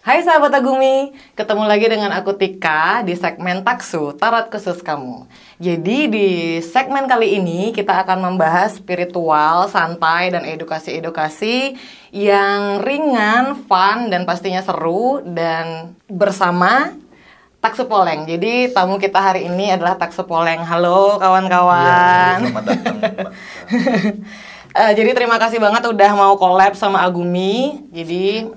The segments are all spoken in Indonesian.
Hai sahabat Agumi, ketemu lagi dengan aku Tika di segmen Taksu, Tarot Khusus Kamu. Jadi di segmen kali ini kita akan membahas spiritual, santai, dan edukasi-edukasi yang ringan, fun, dan pastinya seru, dan bersama Taksu Poleng. Jadi tamu kita hari ini adalah Taksu Poleng. Halo kawan-kawan. Ya, selamat datang. Jadi terima kasih banget udah mau collab sama Agumi. Jadi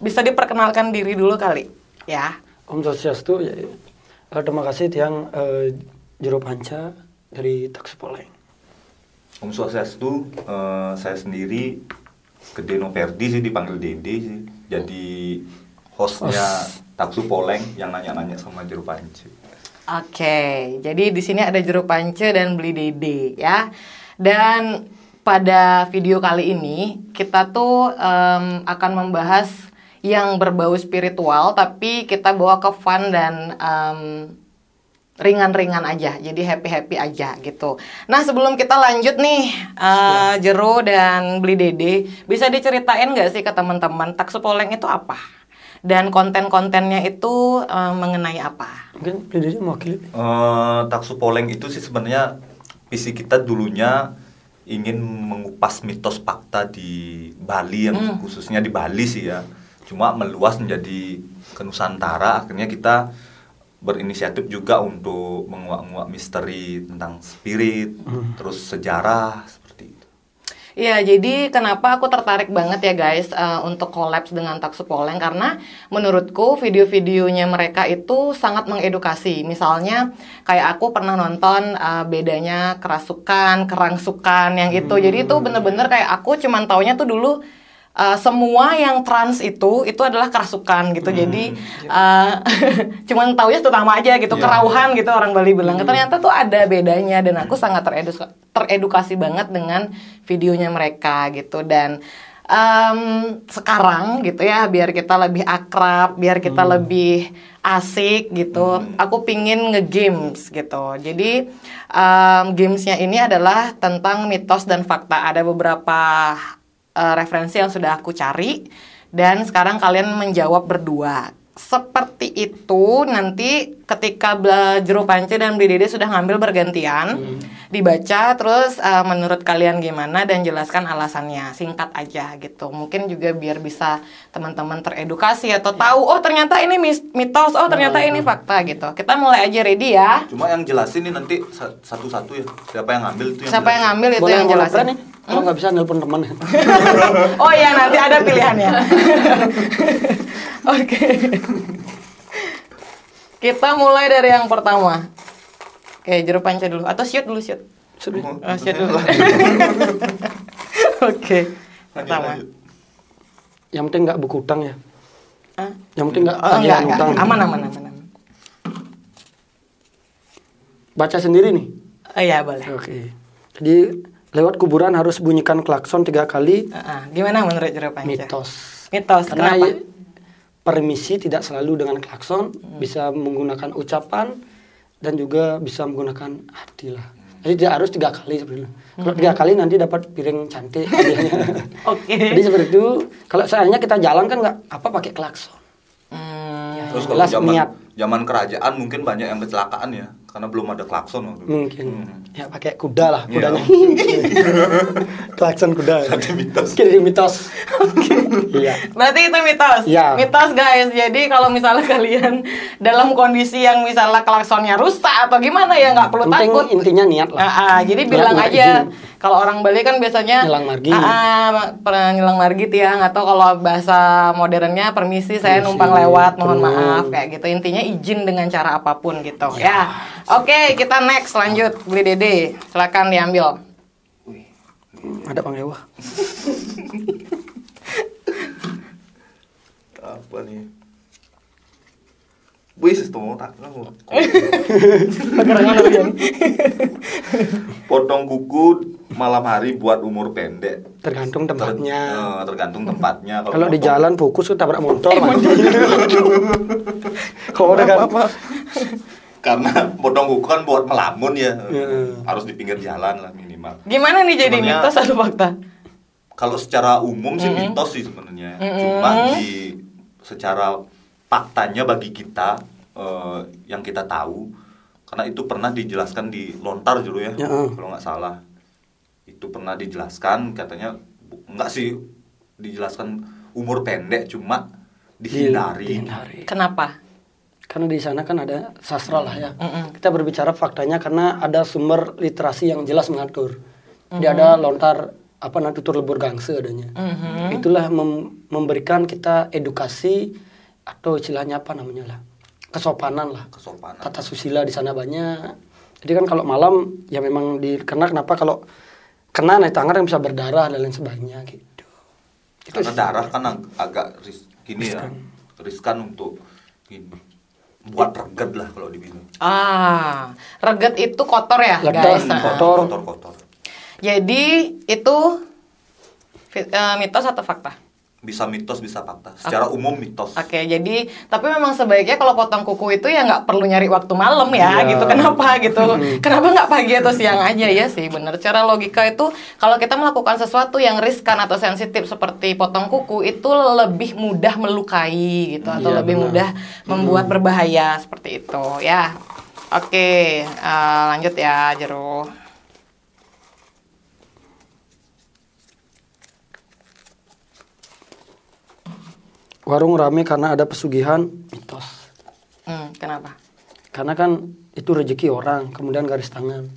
bisa diperkenalkan diri dulu kali, ya. Om Swastiastu, ya, terima kasih Tiang Juru Panca dari Taksu Poleng. Om Swastiastu, saya sendiri Gede Noverdi sih, dipanggil Dede sih. Jadi hostnya Taksu Poleng yang nanya-nanya sama Juru Panca. Oke, jadi di sini ada Juru Panca dan Beli Dede, ya. Dan pada video kali ini kita tuh akan membahas yang berbau spiritual, tapi kita bawa ke fun dan ringan-ringan aja, jadi happy-happy aja gitu. Nah sebelum kita lanjut nih, Jero dan Beli Dede, bisa diceritain nggak sih ke teman-teman Taksu Poleng itu apa? Dan konten-kontennya itu mengenai apa? Mungkin Beli Dede mewakili. Taksu Poleng itu sih sebenarnya visi kita dulunya ingin mengupas mitos fakta di Bali, yang khususnya di Bali sih ya. Cuma meluas menjadi ke Nusantara, akhirnya kita berinisiatif juga untuk menguak-nguak misteri tentang spirit, terus sejarah seperti itu. Iya, jadi kenapa aku tertarik banget ya guys untuk collab dengan Taksu Poleng, karena menurutku video-videonya mereka itu sangat mengedukasi. Misalnya kayak aku pernah nonton bedanya kerasukan, kerangsukan yang itu. Jadi itu bener-bener kayak aku cuman taunya tuh dulu semua yang trans itu adalah kerasukan gitu. Jadi cuman taunya itu nama aja gitu, kerauhan gitu orang Bali bilang. Ternyata tuh ada bedanya, dan aku sangat teredukasi banget dengan videonya mereka gitu. Dan sekarang gitu ya, biar kita lebih akrab, biar kita lebih asik gitu, aku pingin nge-games gitu. Jadi gamesnya ini adalah tentang mitos dan fakta. Ada beberapa referensi yang sudah aku cari, dan sekarang kalian menjawab berdua. Seperti itu, nanti ketika Jero Panca dan Beli Dede sudah ngambil bergantian, dibaca terus menurut kalian gimana dan jelaskan alasannya, singkat aja gitu. Mungkin juga biar bisa teman-teman teredukasi atau tahu, oh ternyata ini mitos, oh ternyata ini fakta gitu. Kita mulai aja, ready ya. Cuma yang jelasin ini nanti satu-satu ya. Siapa yang ngambil itu yang Siapa yang ngambil itu Boleh yang jelasin. nih? Kalau nggak bisa nelpon teman. Oh iya, nanti ada pilihannya. Oke. Kita mulai dari yang pertama. Oke, Jero Panca dulu. Atau shoot dulu, shoot. Shoot dulu. Oke. Pertama. Lanjut. Yang penting nggak berhutang ya. Yang penting nggak Enggak. hutang. Aman. Baca sendiri nih. Oh iya, boleh. Oke. Jadi lewat kuburan harus bunyikan klakson 3 kali. Gimana menurut Jero Panca? Mitos. Kenapa? Permisi tidak selalu dengan klakson, bisa menggunakan ucapan dan juga bisa menggunakan hati lah. Jadi tidak harus 3 kali sebenarnya. Kalau 3 kali nanti dapat piring cantik. Oke. Jadi seperti itu. Kalau seandainya kita jalan kan nggak apa pakai klakson. Terus kalau Jelas niat. zaman kerajaan mungkin banyak yang kecelakaan ya, karena belum ada klakson waktu itu. Mungkin ya pakai kuda lah, Iya. kudanya. Klakson kuda. Jadi mitos. Jadi mitos. Iya. Berarti itu mitos. Iya. Mitos guys. Jadi kalau misalnya kalian dalam kondisi yang misalnya klaksonnya rusak atau gimana ya nggak perlu Penting takut. intinya niat lah. Jadi Niat bilang minta aja. izin. Kalau orang Bali kan biasanya Nyelang margi. pernah nyelang margi Tiang, atau kalau bahasa modernnya permisi saya numpang lewat, mohon maaf kayak gitu. Intinya izin dengan cara apapun gitu ya. Oke, kita next lanjut. Beli Dede, silakan diambil. Ada pangewa. Apa nih? Wis tuh tak. Potong kuku malam hari buat umur pendek. Tergantung tempatnya. Tergantung tempatnya. Kalau di jalan fokus ke tabrak motor. Kalau udah kan Karena potong kuku kan buat melamun ya. Harus di pinggir jalan lah minimal. Gimana nih jadi Sebenarnya- mitos atau fakta? Kalau secara umum sih mitos sih sebenarnya. Cuma di secara faktanya bagi kita yang kita tahu, karena itu pernah dijelaskan di Lontar dulu ya, kalau nggak salah. Itu pernah dijelaskan, katanya enggak sih dijelaskan umur pendek, cuma dihindari. Kenapa? Karena di sana kan ada sastra lah ya. Kita berbicara faktanya karena ada sumber literasi yang jelas mengatur. Jadi ada Lontar tutur lebur gangse adanya. Itulah memberikan kita edukasi atau istilahnya apa namanya lah, kesopanan lah. Tata susila di sana banyak. Jadi kan kalau malam ya memang kenapa kalau kena naik tangan yang bisa berdarah dan lain sebagainya gitu. Karena darah kan agak riskan untuk buat reget lah kalau dibilang. Reget itu kotor ya, guys. Kotor. Jadi itu mitos atau fakta? Bisa mitos, bisa fakta. Secara umum mitos. Oke, jadi tapi memang sebaiknya kalau potong kuku itu ya nggak perlu nyari waktu malam ya, gitu. Kenapa gitu? Kenapa nggak pagi atau siang aja ya sih? Bener. Secara logika itu kalau kita melakukan sesuatu yang riskan atau sensitif seperti potong kuku itu lebih mudah melukai gitu, atau lebih mudah membuat berbahaya seperti itu ya. Oke, lanjut ya Jero. Warung rame karena ada pesugihan, mitos. Kenapa? Karena kan itu rezeki orang, kemudian garis tangan.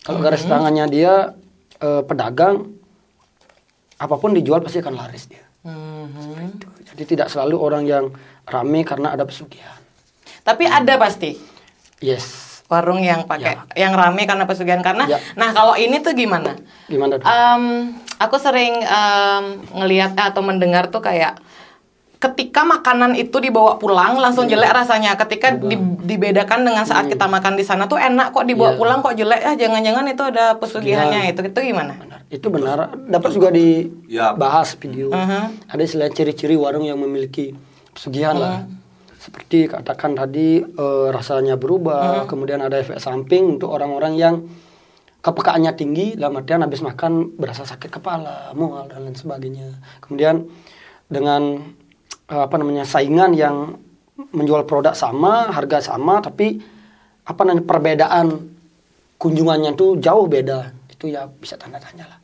Kalau garis tangannya dia pedagang, apapun dijual pasti akan laris dia. Gitu. Jadi tidak selalu orang yang rame karena ada pesugihan. Tapi ada pasti. Yes. Warung yang pakai yang rame karena pesugihan karena. Nah kalau ini tuh gimana? Gimana tuh? Aku sering ngelihat atau mendengar tuh kayak ketika makanan itu dibawa pulang langsung jelek rasanya. Ketika dibedakan dengan saat kita makan di sana tuh enak kok, dibawa pulang kok jelek. Jangan-jangan itu ada pesugihannya. Itu gimana? Itu benar. Dapat juga dibahas video. Ada istilah ciri-ciri warung yang memiliki pesugihan lah. Seperti katakan tadi rasanya berubah, kemudian ada efek samping untuk orang-orang yang kepekaannya tinggi, dalam artian habis makan berasa sakit kepala, mual dan lain sebagainya. Kemudian dengan saingan yang menjual produk sama, harga sama, tapi perbedaan kunjungannya itu jauh beda. Itu ya bisa tanda tanya lah.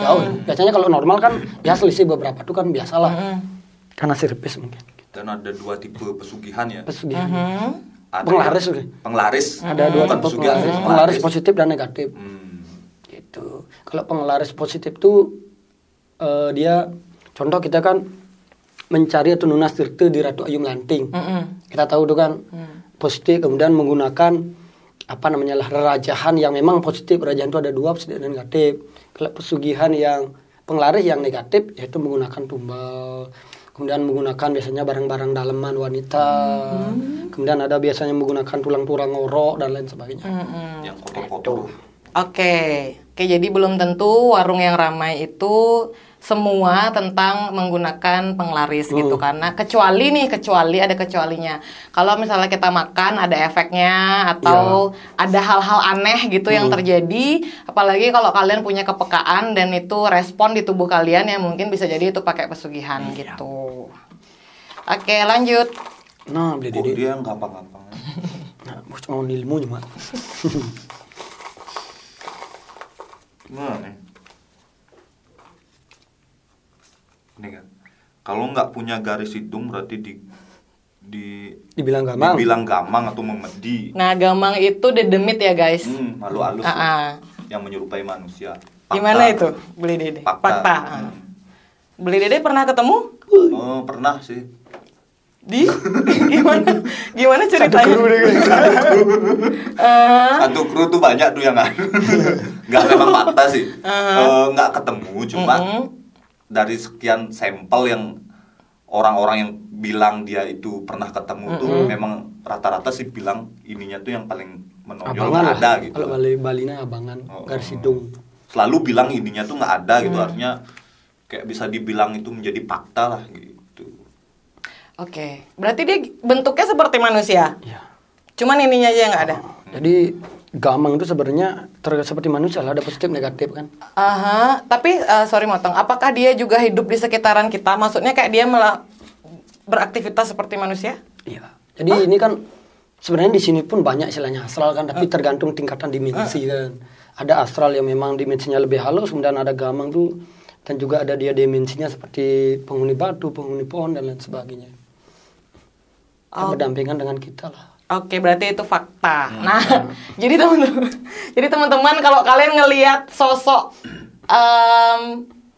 Jauh. Biasanya kalau normal kan ya selisih beberapa itu kan biasalah. Karena servis mungkin. Dan ada 2 tipe pesugihan ya. Pesugihan. Penglaris. Ada 2 tipe penglaris positif dan negatif. Gitu. Kalau penglaris positif tuh dia contoh kita kan mencari atau nunas tirte di Ratu Ayu Melanting. Kita tahu tuh kan positif, kemudian menggunakan rerajahan yang memang positif. Rerajahan itu ada 2, positif dan negatif. Kalau pesugihan yang penglaris yang negatif yaitu menggunakan tumbal, kemudian menggunakan biasanya barang-barang daleman wanita, kemudian ada biasanya menggunakan tulang-tulang ngorok dan lain sebagainya. Yang kotor-kotor. Oke, jadi belum tentu warung yang ramai itu semua tentang menggunakan penglaris gitu, karena kecuali ada kecualinya. Kalau misalnya kita makan ada efeknya atau ada hal-hal aneh gitu yang terjadi, apalagi kalau kalian punya kepekaan dan itu respon di tubuh kalian yang mungkin bisa jadi itu pakai pesugihan gitu. Oke, lanjut. Nah, beli dia yang gampang-gampang. Nah, mau ilmu cuma. Nah, ini kan kalau nggak punya garis hidung berarti dibilang gamang atau memedi. Nah, gamang itu dedemit ya guys. Malu halus yang menyerupai manusia. Fakta. Gimana itu Beli Dede? Fakta. Beli Dede pernah ketemu? Oh, pernah sih. Di gimana ceritanya? Satu kru tuh banyak tuh yang nggak memang fakta sih. Nggak ketemu, cuma dari sekian sampel yang orang-orang yang bilang dia itu pernah ketemu tuh memang rata-rata sih bilang ininya tuh yang paling menonjol nggak ada gitu. Kalau Balinya abangan, garis hidung. Selalu bilang ininya tuh nggak ada gitu, artinya kayak bisa dibilang itu menjadi fakta lah gitu. Oke, berarti dia bentuknya seperti manusia. Ya. Cuman ininya aja yang nggak ada. Jadi gamang itu sebenarnya seperti manusia lah, ada positif negatif kan. Tapi sorry motong. Apakah dia juga hidup di sekitaran kita? Maksudnya kayak dia beraktivitas seperti manusia? Iya. Jadi ini kan sebenarnya di sini pun banyak istilahnya astral kan, tapi tergantung tingkatan dimensi kan. Ada astral yang memang dimensinya lebih halus, kemudian ada gamang tuh, dan juga ada dia dimensinya seperti penghuni batu, penghuni pohon dan lain sebagainya. Yang berdampingan dengan kita lah. Oke, berarti itu fakta. Nah, jadi teman-teman kalau kalian ngelihat sosok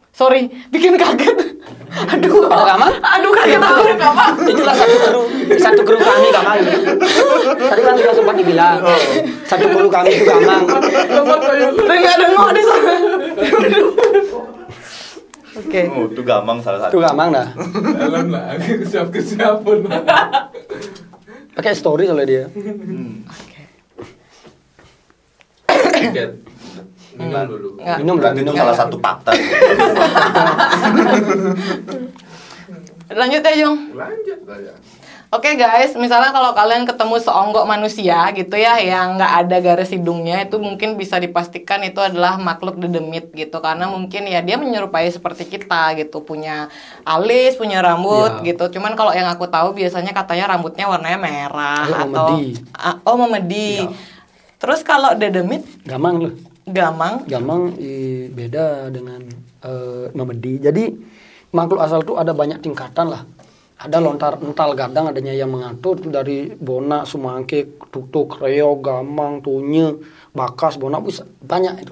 sorry, bikin kaget. Aduh, kaget aku Kamang. Itulah satu kru kami Kamang. Tadi kan juga sempat dibilang satu kru kami itu Kamang. Dengar di sana. Oke. Oh, itu Gamang salah satu. Itu Kamang dah. Dalam lah, kesiap-kesiapan. Pakai story soalnya dia. Tiket. Minum dulu. Enggak. Minum lah, Berarti itu minum. salah satu fakta. Lanjut ya, Jung. Lanjut aja. Oke guys, misalnya kalau kalian ketemu seonggok manusia gitu ya yang nggak ada garis hidungnya, itu mungkin bisa dipastikan itu adalah makhluk dedemit gitu, karena mungkin ya dia menyerupai seperti kita gitu, punya alis, punya rambut Ya. gitu. Cuman kalau yang aku tahu biasanya katanya rambutnya warnanya merah atau memedi. memedi. Ya. Terus kalau dedemit, Gamang loh. gamang, beda dengan memedi. Jadi makhluk asal tuh ada banyak tingkatan lah. Ada lontar ental gadang, adanya yang mengatur tuh dari bona, sumangke, tutuk, reo, gamang, tunye, bakas, bona, bisa banyak itu.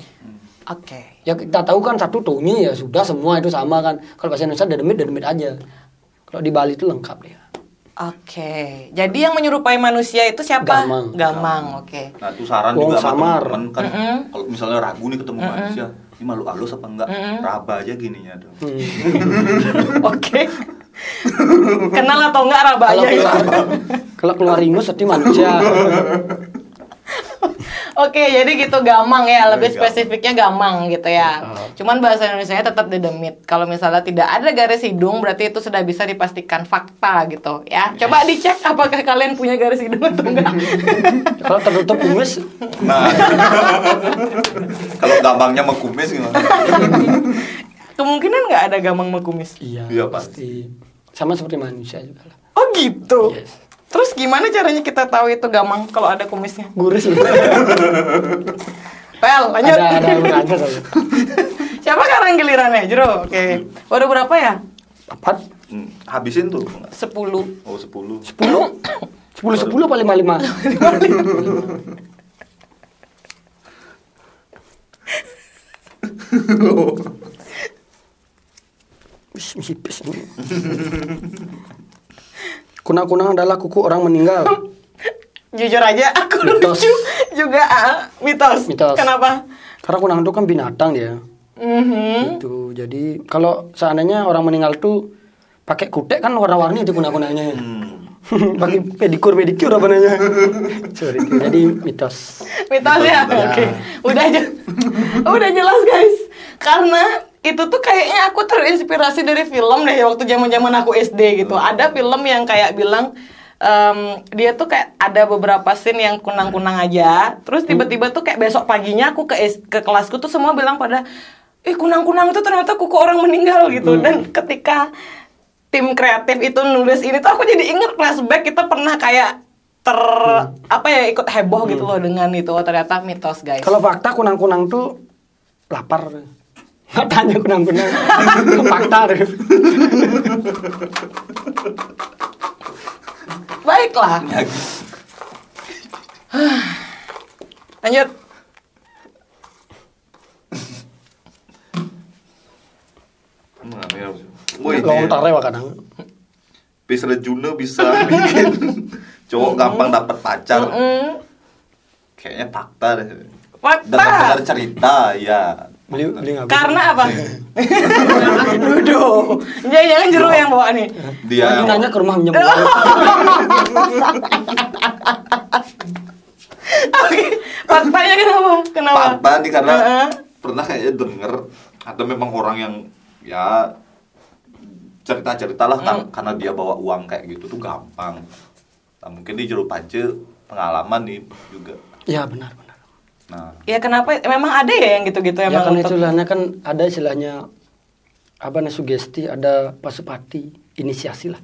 Oke. Ya kita tahu kan satu tunye ya sudah semua itu sama kan. Kalau bahasa Indonesia dedemit aja. Kalau di Bali itu lengkap dia. Oke. Jadi yang menyerupai manusia itu siapa? Gamang. Gamang, oke. Nah, itu saran Wong juga sama samar. teman kan. Kalau misalnya ragu nih ketemu manusia, ini makhluk halus apa enggak? Raba aja gininya tuh. Oke. Kenal atau enggak raba aja gitu. Kalau keluar ingus seperti manusia. Oke, jadi gitu gamang ya, lebih Gamang. spesifiknya gamang gitu ya. Cuman bahasa Indonesianya tetap dedemit. Kalau misalnya tidak ada garis hidung, berarti itu sudah bisa dipastikan fakta gitu ya. Coba dicek apakah kalian punya garis hidung atau enggak. Kalau tertutup ingus, Nah, kalau gampangnya mau kumis gimana? Kemungkinan nggak ada gamang mekumis. iya Iya, pasti. Sama seperti manusia juga lah. Oh gitu. Yes. Terus gimana caranya kita tahu itu gamang kalau ada kumisnya? Guris loh. Pel, lanjut. ada urutannya soalnya. Siapa sekarang gilirannya? Jero, oke. Waduh berapa ya? 4, Habisin tuh. 10. Oh, 10. 10 apa 55? Hipis ini. Kunang-kunang adalah kuku orang meninggal. Jujur aja, aku Mitos. lucu juga mitos. Mitos. Kenapa? Karena kunang itu kan binatang dia. Gitu. Jadi kalau seandainya orang meninggal tuh pakai kutek kan warna-warni itu kunang-kunangnya. Pakai pedikur apa namanya? Sorry. Jadi mitos. Mitos ya? Oke. Udah jelas guys. Karena itu tuh kayaknya aku terinspirasi dari film deh waktu zaman-zaman aku SD gitu. Ada film yang kayak bilang dia tuh kayak ada beberapa scene yang kunang-kunang aja. Terus tiba-tiba tuh kayak besok paginya aku ke kelasku tuh semua bilang pada kunang-kunang itu ternyata kuku orang meninggal gitu. Dan ketika tim kreatif itu nulis ini tuh aku jadi inget flashback kita pernah kayak ikut heboh gitu loh dengan itu. Oh, ternyata mitos guys. Kalau fakta kunang-kunang tuh lapar. Matanya kunang-kunang. Fakta deh. Baiklah. Lanjut. Lontar ya kadang. Bisa Juno bisa bikin cowok gampang dapat pacar. Kayaknya fakta deh. Fakta. Dengar cerita ya. Beli nggak? Karena apa? Duduh. Jangan Jero yang bawa nih. Dia Lagi nanya ke rumah minjem uang. Oke. Faktanya kenapa? fakta nih karena Heeh. pernah kayaknya denger ada memang orang yang ya cerita-cerita lah karena dia bawa uang kayak gitu tuh gampang. Nah, mungkin di Jero Pance pengalaman nih juga. Ya benar. Nah, Ya kenapa? Memang ada ya yang gitu-gitu Ya emang kan untuk- istilahnya kan ada istilahnya apa nih sugesti, ada pasupati, inisiasi lah.